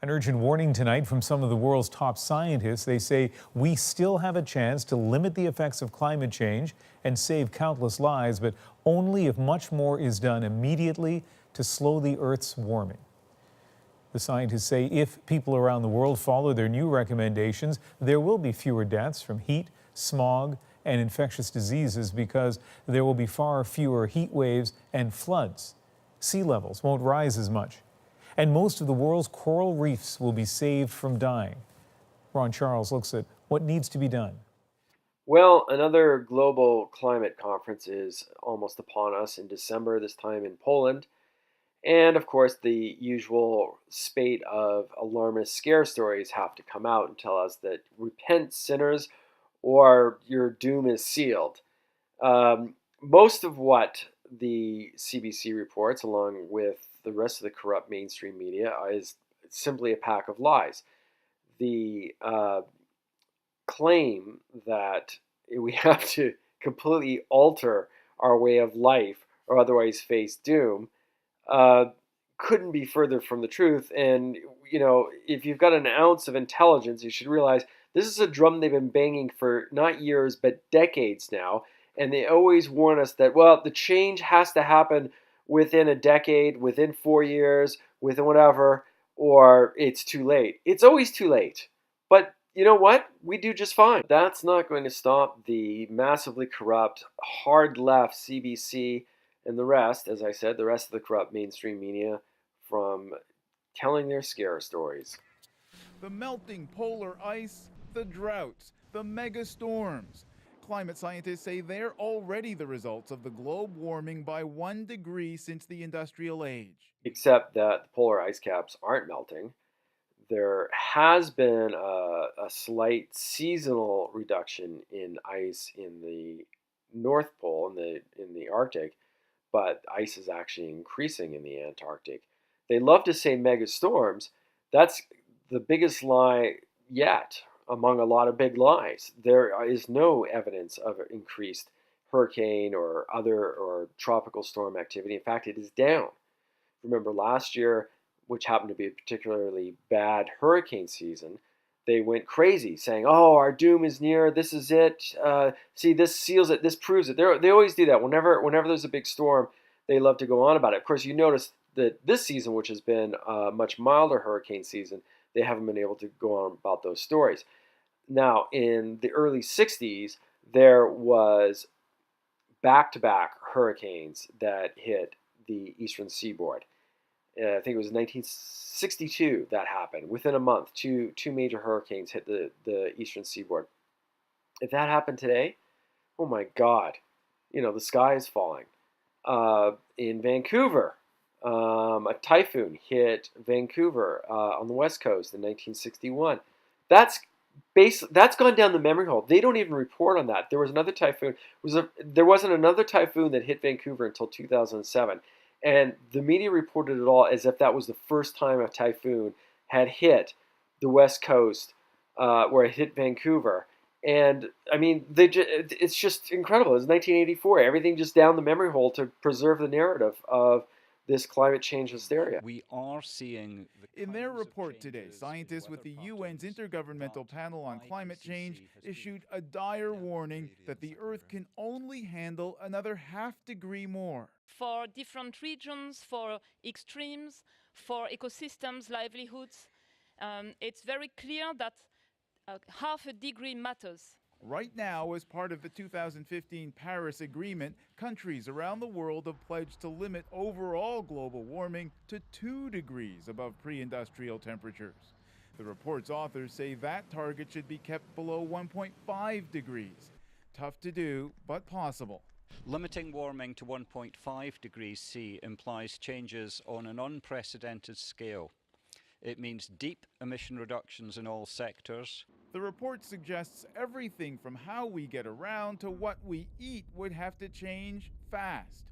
An urgent warning tonight from some of the world's top scientists. They say we still have a chance to limit the effects of climate change and save countless lives, but only if much more is done immediately to slow the Earth's warming. The scientists say if people around the world follow their new recommendations, there will be fewer deaths from heat, smog, and infectious diseases because there will be far fewer heat waves and floods. Sea levels won't rise as much. And most of the world's coral reefs will be saved from dying. Ron Charles looks at what needs to be done. Well, another global climate conference is almost upon us in December, this time in Poland. And of course, the usual spate of alarmist scare stories have to come out and tell us that repent, sinners, or your doom is sealed. Most of what the CBC reports, along with the rest of the corrupt mainstream media, is simply a pack of lies. The claim that we have to completely alter our way of life or otherwise face doom uh, couldn't be further from the truth. And, if you've got an ounce of intelligence, you should realize this is a drum they've been banging for not years, but decades now. And they always warn us that, well, the change has to happen within a decade, within 4 years, within whatever, or it's too late. It's always too late. But you know what? We do just fine. That's not going to stop the massively corrupt, hard left CBC and the rest, as I said, the rest of the corrupt mainstream media from telling their scare stories. The melting polar ice, the droughts, the mega storms. Climate scientists say they're already the results of the globe warming by 1 degree since the industrial age. Except that the polar ice caps aren't melting. There has been a slight seasonal reduction in ice in the North Pole, in the Arctic, but ice is actually increasing in the Antarctic. They love to say mega storms. That's the biggest lie yet among a lot of big lies. There is no evidence of increased hurricane or other or tropical storm activity. In fact, it is down. Remember last year, which happened to be a particularly bad hurricane season, they went crazy saying, oh, our doom is near, this is it, see, this seals it, this proves it. They always do that. Whenever there's a big storm, they love to go on about it. Of course, you notice that this season, which has been a much milder hurricane season, they haven't been able to go on about those stories. Now, in the early 60s, there was back-to-back hurricanes that hit the eastern seaboard. I think it was 1962 that happened. Within a month, two major hurricanes hit the eastern seaboard. If that happened today, oh my God, the sky is falling. In Vancouver, a typhoon hit Vancouver on the west coast in 1961. That's gone down the memory hole. They don't even report on that. There was another typhoon. There wasn't another typhoon that hit Vancouver until 2007. And the media reported it all as if that was the first time a typhoon had hit the west coast, where it hit Vancouver. And I mean, it's just incredible. It's 1984. Everything just down the memory hole to preserve the narrative of this climate change hysteria. We are seeing in their report today, scientists with the UN's Intergovernmental Panel on Climate Change issued a dire warning that the Earth can only handle another ½ degree more. For different regions, for extremes, for ecosystems, livelihoods, it's very clear that ½ degree matters. Right now, as part of the 2015 Paris Agreement, countries around the world have pledged to limit overall global warming to 2 degrees above pre-industrial temperatures. The report's authors say that target should be kept below 1.5 degrees. Tough to do, but possible. Limiting warming to 1.5 degrees C implies changes on an unprecedented scale. It means deep emission reductions in all sectors. The report suggests everything from how we get around to what we eat would have to change fast.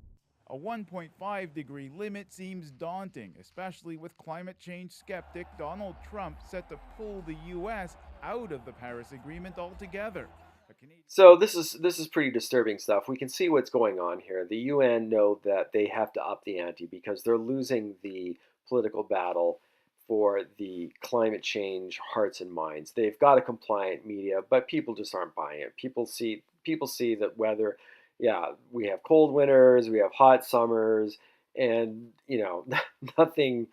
A 1.5 degree limit seems daunting, especially with climate change skeptic Donald Trump set to pull the U.S. out of the Paris Agreement altogether. So this is pretty disturbing stuff. We can see what's going on here. The UN know that they have to up the ante because they're losing the political battle for the climate change hearts and minds. They've got a compliant media, but people just aren't buying it. People see that weather, yeah, we have cold winters, we have hot summers, and nothing.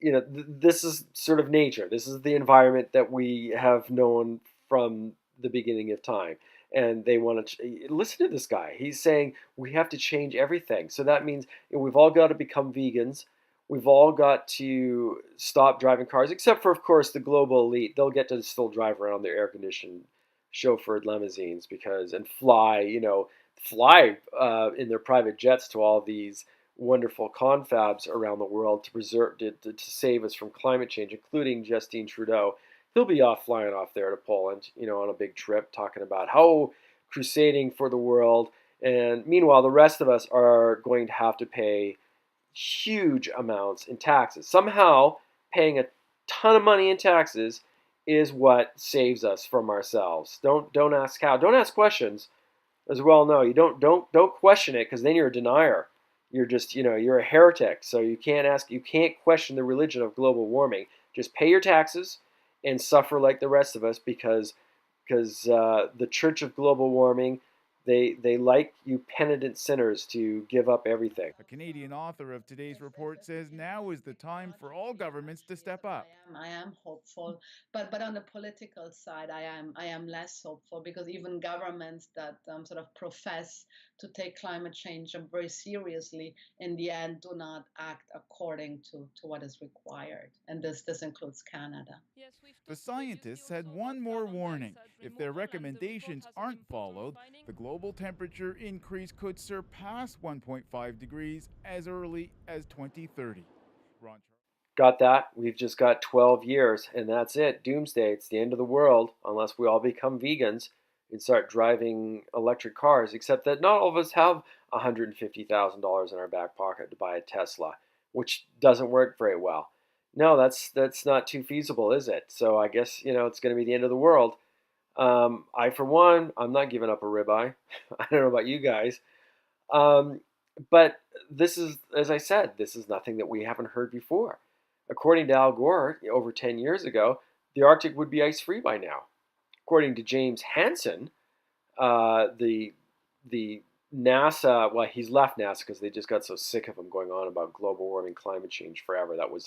This is sort of nature. This is the environment that we have known from the beginning of time. And they want to listen to this guy. He's saying we have to change everything. So that means we've all got to become vegans. We've all got to stop driving cars, except for, of course, the global elite. They'll get to still drive around their air-conditioned, chauffeured limousines and fly in their private jets to all these wonderful confabs around the world to save us from climate change, including Justin Trudeau. He'll be flying off there to Poland, on a big trip, talking about how crusading for the world. And meanwhile, the rest of us are going to have to pay huge amounts in taxes. Somehow, paying a ton of money in taxes is what saves us from ourselves. Don't ask how. Don't ask questions. As well, no, you don't question it, because then you're a denier. You're just, you're a heretic. So you can't question the religion of global warming. Just pay your taxes and suffer like the rest of us, because the Church of Global Warming, they like you penitent sinners to give up everything. A Canadian author of today's report says now is the time for all governments to step up. I am hopeful, but on the political side, I am less hopeful, because even governments that sort of profess to take climate change very seriously, in the end, do not act according to what is required, and this includes Canada. Yes, The scientists had one more warning. If their recommendations aren't followed, the global temperature increase could surpass 1.5 degrees as early as 2030. Ron Got that? We've just got 12 years, and that's it. Doomsday. It's the end of the world, unless we all become vegans and start driving electric cars, except that not all of us have $150,000 in our back pocket to buy a Tesla, which doesn't work very well. No, that's not too feasible, is it? So I guess, it's going to be the end of the world. I, for one, I'm not giving up a ribeye. I don't know about you guys. But this is, as I said, this is nothing that we haven't heard before. According to Al Gore, over 10 years ago, the Arctic would be ice-free by now. According to James Hansen, the NASA, well, he's left NASA because they just got so sick of him going on about global warming, climate change forever. That was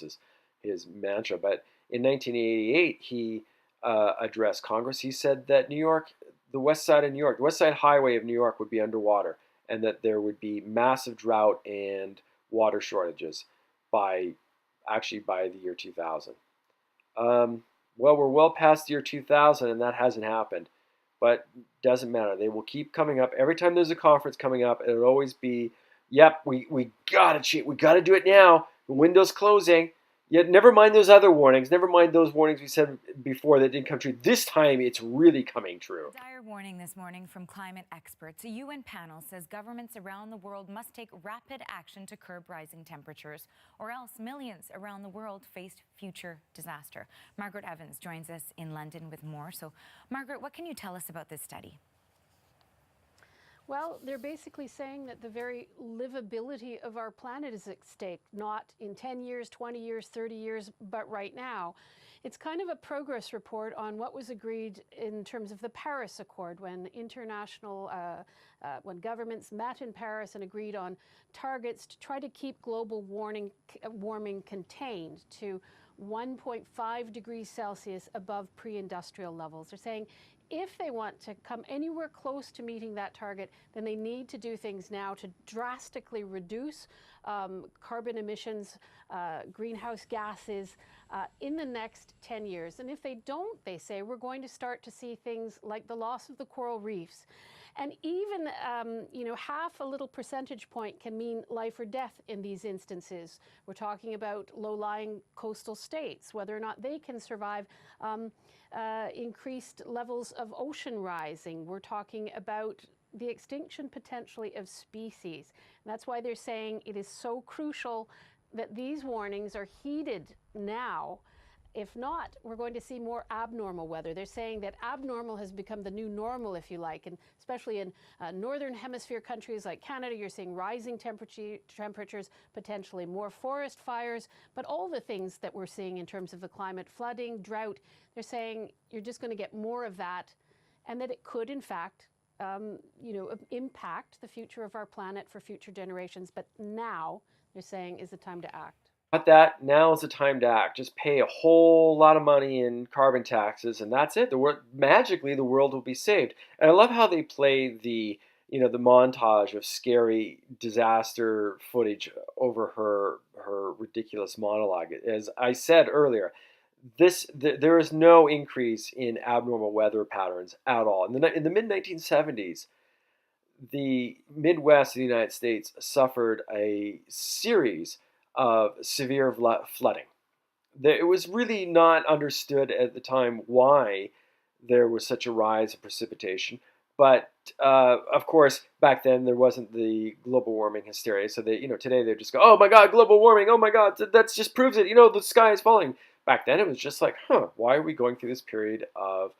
his mantra. But in 1988, he addressed Congress. He said that New York, the west side of New York, the west side highway of New York would be underwater, and that there would be massive drought and water shortages by the year 2000. Well, we're well past the year 2000, and that hasn't happened. But doesn't matter. They will keep coming up. Every time there's a conference coming up, it'll always be, yep, we gotta cheat. We gotta do it now. The window's closing. Yet never mind those other warnings. Never mind those warnings we said before that didn't come true. This time it's really coming true. A dire warning this morning from climate experts. A UN panel says governments around the world must take rapid action to curb rising temperatures, or else millions around the world face future disaster. Margaret Evans joins us in London with more. So, Margaret, what can you tell us about this study? Well, they're basically saying that the very livability of our planet is at stake, not in 10 years, 20 years, 30 years, but right now. It's kind of a progress report on what was agreed in terms of the Paris Accord, when when governments met in Paris and agreed on targets to try to keep global warming contained to 1.5 degrees Celsius above pre-industrial levels. They're saying if they want to come anywhere close to meeting that target, then they need to do things now to drastically reduce carbon emissions, greenhouse gases in the next 10 years. And if they don't, they say, we're going to start to see things like the loss of the coral reefs. And even, half a little percentage point can mean life or death in these instances. We're talking about low-lying coastal states, whether or not they can survive increased levels of ocean rising. We're talking about the extinction potentially of species. And that's why they're saying it is so crucial that these warnings are heeded now, If not, we're going to see more abnormal weather. They're saying that abnormal has become the new normal, if you like, and especially in northern hemisphere countries like Canada, you're seeing rising temperatures, potentially more forest fires, but all the things that we're seeing in terms of the climate, flooding, drought, they're saying you're just going to get more of that, and that it could, in fact, impact the future of our planet for future generations. But now, they're saying, is the time to act. Got that? Now is the time to act. Just pay a whole lot of money in carbon taxes, and that's it. Magically, the world will be saved. And I love how they play the the montage of scary disaster footage over her ridiculous monologue. As I said earlier, there is no increase in abnormal weather patterns at all. In the mid 1970s, the Midwest of the United States suffered a series of severe flooding. It was really not understood at the time why there was such a rise in precipitation. But of course, back then there wasn't the global warming hysteria. So today they just go, "Oh my God, global warming! Oh my God, that just proves it! The sky is falling." Back then it was just like, why are we going through this period of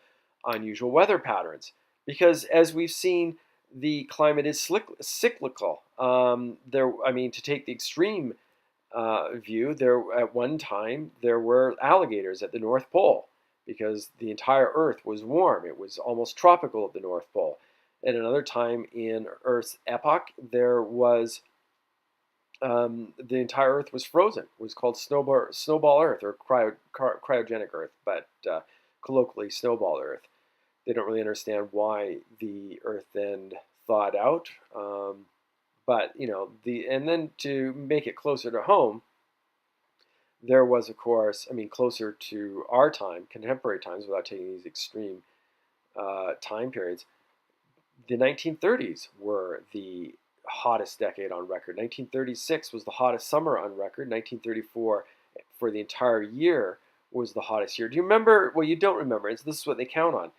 unusual weather patterns? Because as we've seen, the climate is cyclical. To take the extreme view, there at one time there were alligators at the North Pole because the entire Earth was warm. It was almost tropical at the North Pole. At another time in Earth's epoch, there was the entire Earth was frozen. It was called snowball Earth or cryogenic Earth, but colloquially snowball Earth. They don't really understand why the Earth then thawed out. And then to make it closer to home, there was, of course, closer to our time, contemporary times, without taking these extreme time periods. The 1930s were the hottest decade on record. 1936 was the hottest summer on record. 1934, for the entire year, was the hottest year. Do you remember? Well, you don't remember. This is what they count on.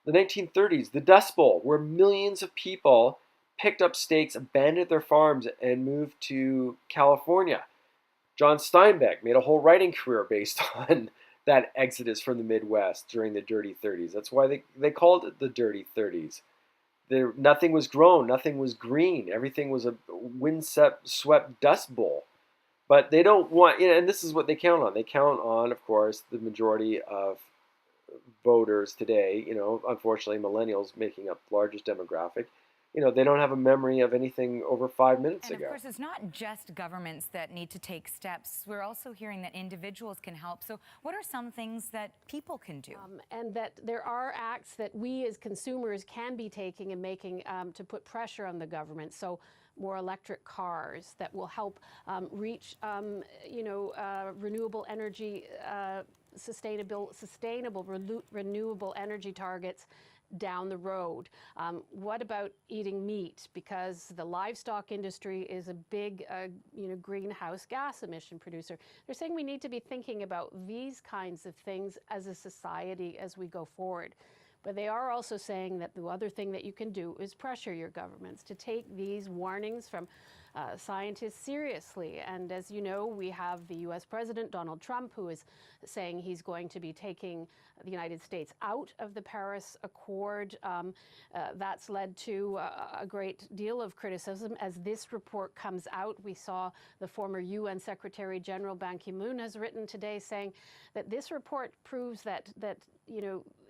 The 1930s, the Dust Bowl, where millions of people picked up stakes, abandoned their farms, and moved to California. John Steinbeck made a whole writing career based on that exodus from the Midwest during the Dirty 30s. That's why they called it the Dirty 30s. Nothing was grown, nothing was green. Everything was a wind-swept dust bowl. But they don't want, and this is what they count on. They count on, of course, the majority of voters today, unfortunately millennials making up the largest demographic, they don't have a memory of anything over 5 minutes ago. And of course, it's not just governments that need to take steps. We're also hearing that individuals can help. So what are some things that people can do? And that there are acts that we as consumers can be taking and making to put pressure on the government. So more electric cars that will help reach, renewable energy, sustainable renewable energy targets down the road. What about eating meat? Because the livestock industry is a big, greenhouse gas emission producer. They're saying we need to be thinking about these kinds of things as a society as we go forward. But they are also saying that the other thing that you can do is pressure your governments to take these warnings from scientists seriously. And as you know, we have the US President Donald Trump, who is saying he's going to be taking the United States out of the Paris Accord. That's led to a great deal of criticism. As this report comes out, we saw the former UN Secretary General Ban Ki-moon has written today saying that this report proves that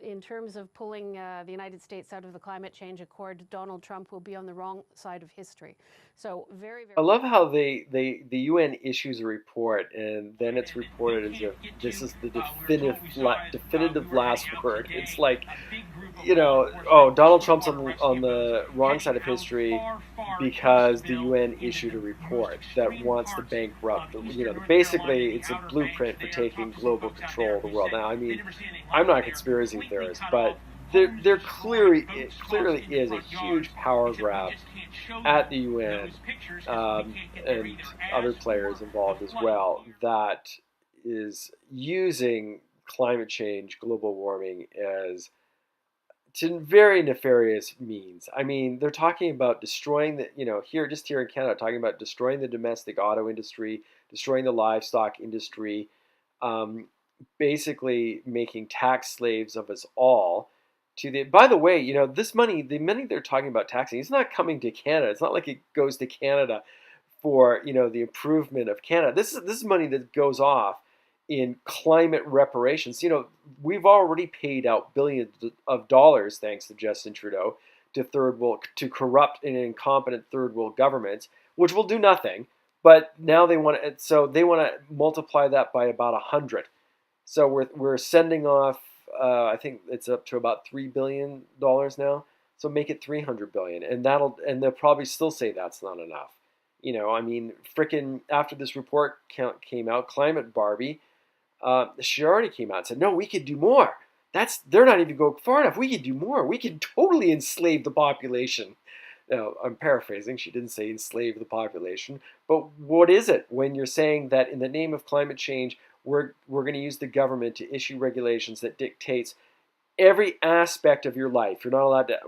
in terms of pulling the United States out of the climate change accord, Donald Trump will be on the wrong side of history. So very, very. I love how the UN issues a report and then it's reported as if this is the definitive last word. It's like, Donald Trump's on the wrong side of history because the UN issued a report that wants to bankrupt. Basically, it's a blueprint for taking global control of the world. Now, I'm not a conspiracy theorist, but there clearly is a huge power grab at the UN and other players involved as well that is using climate change, global warming as to very nefarious means. They're talking about destroying here in Canada, talking about destroying the domestic auto industry, destroying the livestock industry, basically making tax slaves of us all. By the way, this money, the money they're talking about taxing, it's not coming to Canada. It's not like it goes to Canada for the improvement of Canada. This is money that goes off in climate reparations. We've already paid out billions of dollars, thanks to Justin Trudeau, to corrupt and incompetent third world governments, which will do nothing. But now they want to multiply that by about 100. So we're sending off. I think it's up to about $3 billion now. So make it 300 billion, and they'll probably still say that's not enough. I mean, frickin' after this report came out, Climate Barbie, she already came out and said, no, we could do more. They're not even going far enough. We could do more. We could totally enslave the population. Now, I'm paraphrasing. She didn't say enslave the population. But what is it when you're saying that in the name of climate change, we're going to use the government to issue regulations that dictates every aspect of your life? You're not allowed to,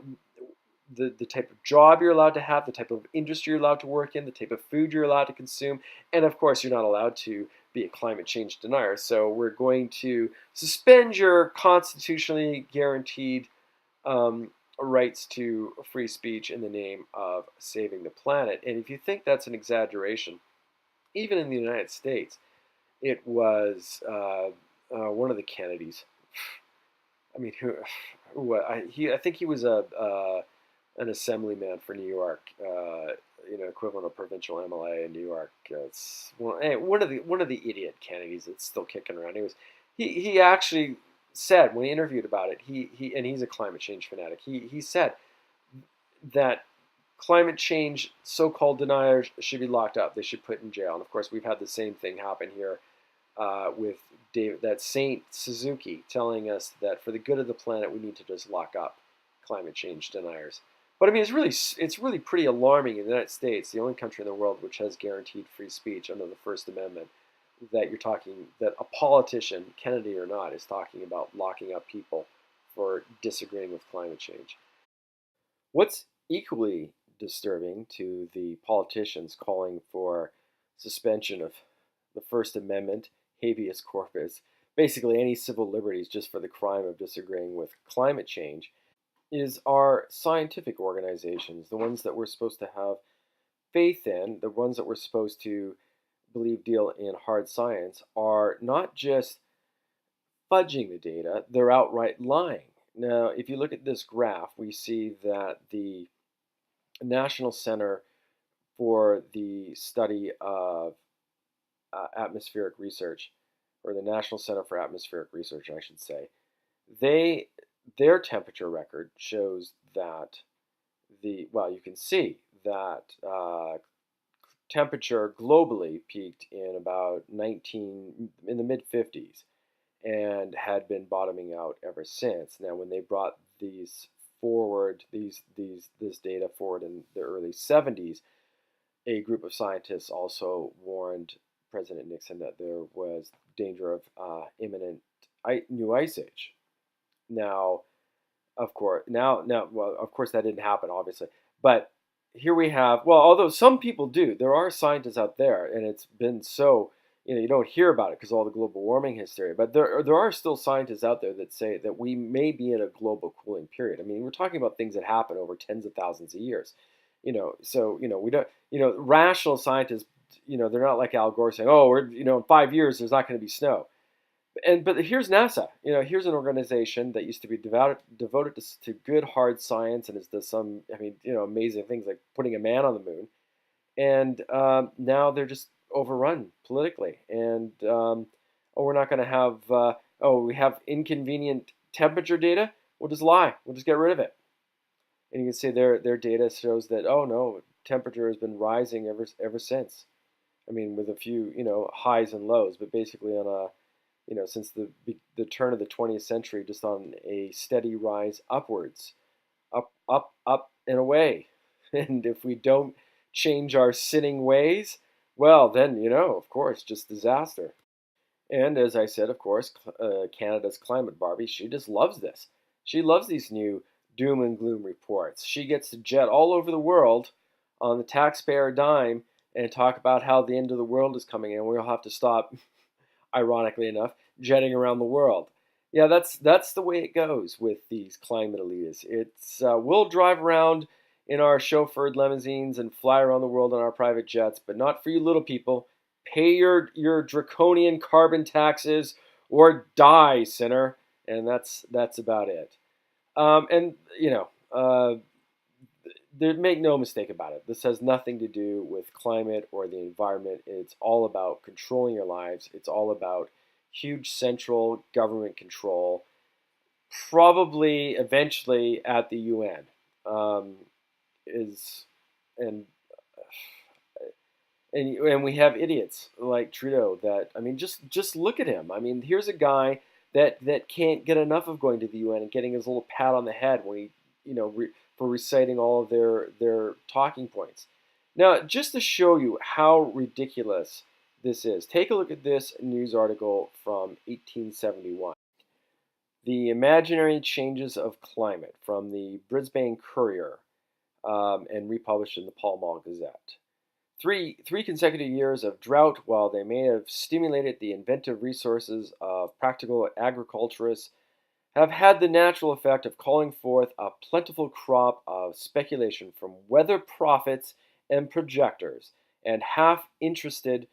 the type of job you're allowed to have, the type of industry you're allowed to work in, the type of food you're allowed to consume, and of course you're not allowed to be a climate change denier. So we're going to suspend your constitutionally guaranteed rights to free speech in the name of saving the planet. And if you think that's an exaggeration, even in the United States, it was one of the Kennedys. I mean, I think he was an assemblyman for New York, equivalent of provincial MLA in New York. It's one of the idiot Kennedys that's still kicking around. He actually said when he interviewed about it, and he's a climate change fanatic. He said that climate change so-called deniers should be locked up. They should put in jail. And of course, we've had the same thing happen here with that Saint Suzuki telling us that for the good of the planet, we need to just lock up climate change deniers. But I mean, it's really pretty alarming in the United States, the only country in the world which has guaranteed free speech under the First Amendment, that a politician, Kennedy or not, is talking about locking up people for disagreeing with climate change. What's equally disturbing to the politicians calling for suspension of the First Amendment, habeas corpus, basically any civil liberties just for the crime of disagreeing with climate change, is our scientific organizations, the ones that we're supposed to have faith in, the ones that we're supposed to believe deal in hard science, are not just fudging the data, they're outright lying. Now, if you look at this graph, we see that the National Center for the Study of Atmospheric Research, or the National Center for Atmospheric Research, I should say, their temperature record shows that you can see that temperature globally peaked in in the mid 50s and had been bottoming out ever since. Now, when they brought this data forward in the early 70s, a group of scientists also warned President Nixon that there was danger of imminent new ice age. Now, of course, that didn't happen, obviously. But here we have, although some people do, there are scientists out there, and it's been so, you don't hear about it because of all the global warming hysteria. But there are still scientists out there that say that we may be in a global cooling period. I mean, we're talking about things that happen over tens of thousands of years. So we don't, rational scientists, they're not like Al Gore saying, oh, in 5 years there's not going to be snow. But here's NASA. Here's an organization that used to be devoted to good hard science and has done some, amazing things like putting a man on the moon. And now they're just overrun politically. And we're not going to have. We have inconvenient temperature data. We'll just lie. We'll just get rid of it. And you can see their data shows that temperature has been rising ever since. I mean, with a few highs and lows, but basically on a since the turn of the 20th century, just on a steady rise upwards, up, and away. And if we don't change our sitting ways, well, then, of course, just disaster. And as I said, of course, Canada's Climate Barbie, she just loves this. She loves these new doom and gloom reports. She gets to jet all over the world on the taxpayer dime and talk about how the end of the world is coming and we'll have to stop, ironically enough, jetting around the world. Yeah, that's the way it goes with these climate elitists. It's we'll drive around in our chauffeured limousines and fly around the world on our private jets, but not for you little people. Pay your draconian carbon taxes or die, sinner. And that's about it. And make no mistake about it. This has nothing to do with climate or the environment. It's all about controlling your lives. It's all about huge central government control, probably eventually at the UN. Is and and we have idiots like Trudeau that, I mean, just look at him. I mean, here's a guy that can't get enough of going to the UN and getting his little pat on the head when he, for reciting all of their talking points. Now, just to show you how ridiculous this is, take a look at this news article from 1871. The Imaginary Changes of Climate from the Brisbane Courier, and republished in the Pall Mall Gazette. Three consecutive years of drought, while they may have stimulated the inventive resources of practical agriculturists, have had the natural effect of calling forth a plentiful crop of speculation from weather prophets and projectors and half-instructed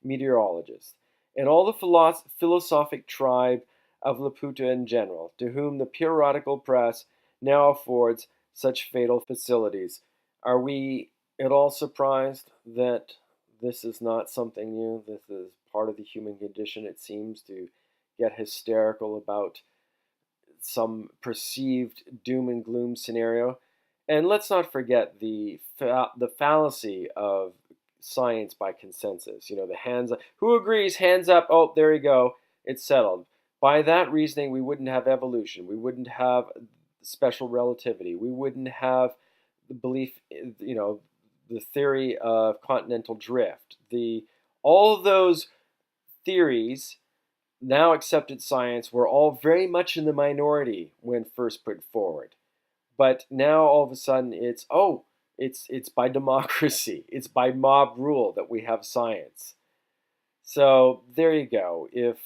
meteorologists, and all the philosophic tribe of Laputa in general, to whom the periodical press now affords such fatal facilities. Are we at all surprised that this is not something new? This is part of the human condition, it seems, to get hysterical about some perceived doom and gloom scenario. And let's not forget the fallacy of science by consensus. The hands up. Who agrees? Hands up. Oh, there you go. It's settled. By that reasoning, we wouldn't have evolution. We wouldn't have special relativity. We wouldn't have the belief, the theory of continental drift. All of those theories, now accepted science, were all very much in the minority when first put forward. But now all of a sudden it's by democracy, it's by mob rule that we have science. So there you go. If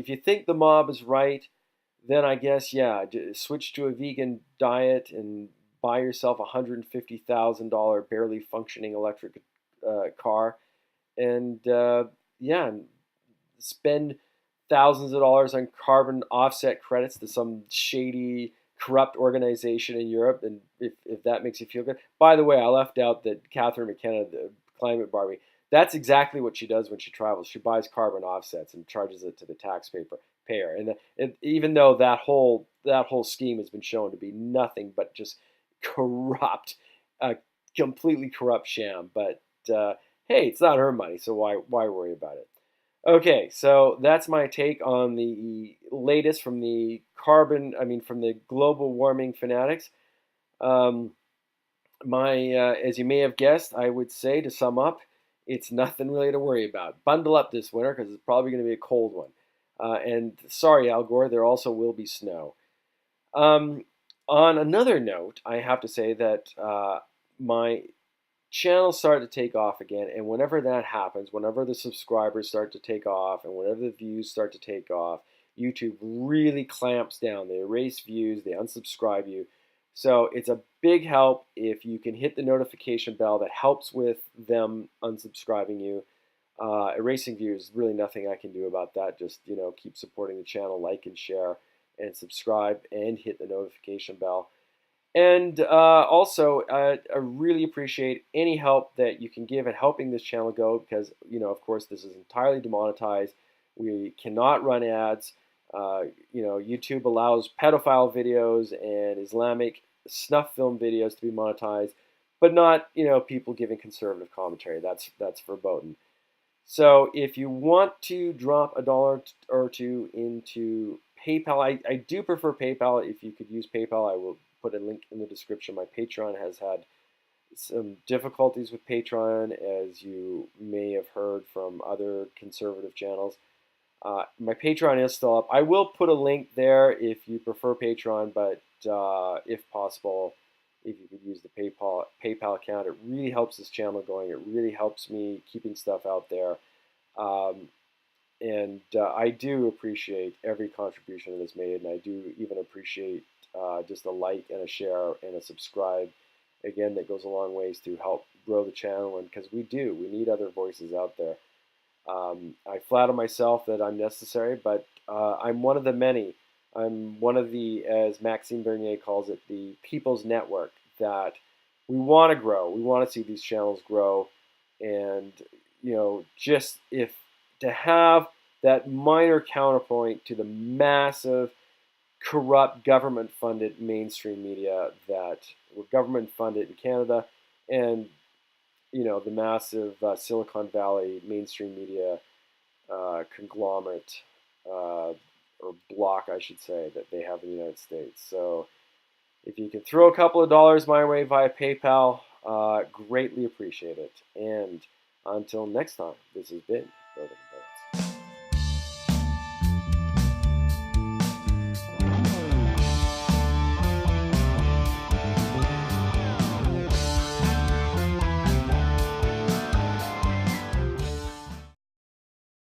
you think the mob is right, then I guess, yeah, switch to a vegan diet and buy yourself a $150,000 barely functioning electric car, and spend thousands of dollars on carbon offset credits to some shady, corrupt organization in Europe, and if that makes you feel good. By the way, I left out that Catherine McKenna, the climate Barbie, that's exactly what she does when she travels. She buys carbon offsets and charges it to the taxpayer. And even though that whole scheme has been shown to be nothing but just corrupt, a completely corrupt sham. But hey, it's not her money, so why worry about it? Okay, so that's my take on the latest from the global warming fanatics. As you may have guessed, I would say, to sum up, it's nothing really to worry about. Bundle up this winter because it's probably going to be a cold one. And sorry, Al Gore, there also will be snow. On another note, I have to say that my channel started to take off again, and whenever that happens, whenever the subscribers start to take off and whenever the views start to take off, YouTube really clamps down. They erase views, they unsubscribe you. So it's a big help if you can hit the notification bell. That helps with them unsubscribing you. Erasing views is really nothing I can do about that. Just keep supporting the channel, like and share, and subscribe, and hit the notification bell. And also, I really appreciate any help that you can give at helping this channel go, because, of course, this is entirely demonetized. We cannot run ads. YouTube allows pedophile videos and Islamic snuff film videos to be monetized, but not, people giving conservative commentary. That's verboten. So if you want to drop $1 or $2 into PayPal, I do prefer PayPal. If you could use PayPal, I will put a link in the description. My Patreon has had some difficulties with Patreon, as you may have heard from other conservative channels. My Patreon is still up. I will put a link there if you prefer Patreon, but if possible, if you could use the PayPal account, it really helps this channel going. It really helps me keeping stuff out there. I do appreciate every contribution that is made, and I do even appreciate just a like and a share and a subscribe. Again, that goes a long ways to help grow the channel, and because we need other voices out there. I flatter myself that I'm necessary, but I'm one of the many. I'm one of the, as Maxime Bernier calls it, the people's network, that we want to grow. We want to see these channels grow. And, just if to have that minor counterpoint to the massive, corrupt, government-funded mainstream media that were government-funded in Canada, and the massive Silicon Valley mainstream media conglomerate or block, I should say, that they have in the United States. So if you can throw a couple of dollars my way via PayPal, greatly appreciate it. And until next time, this has been Brother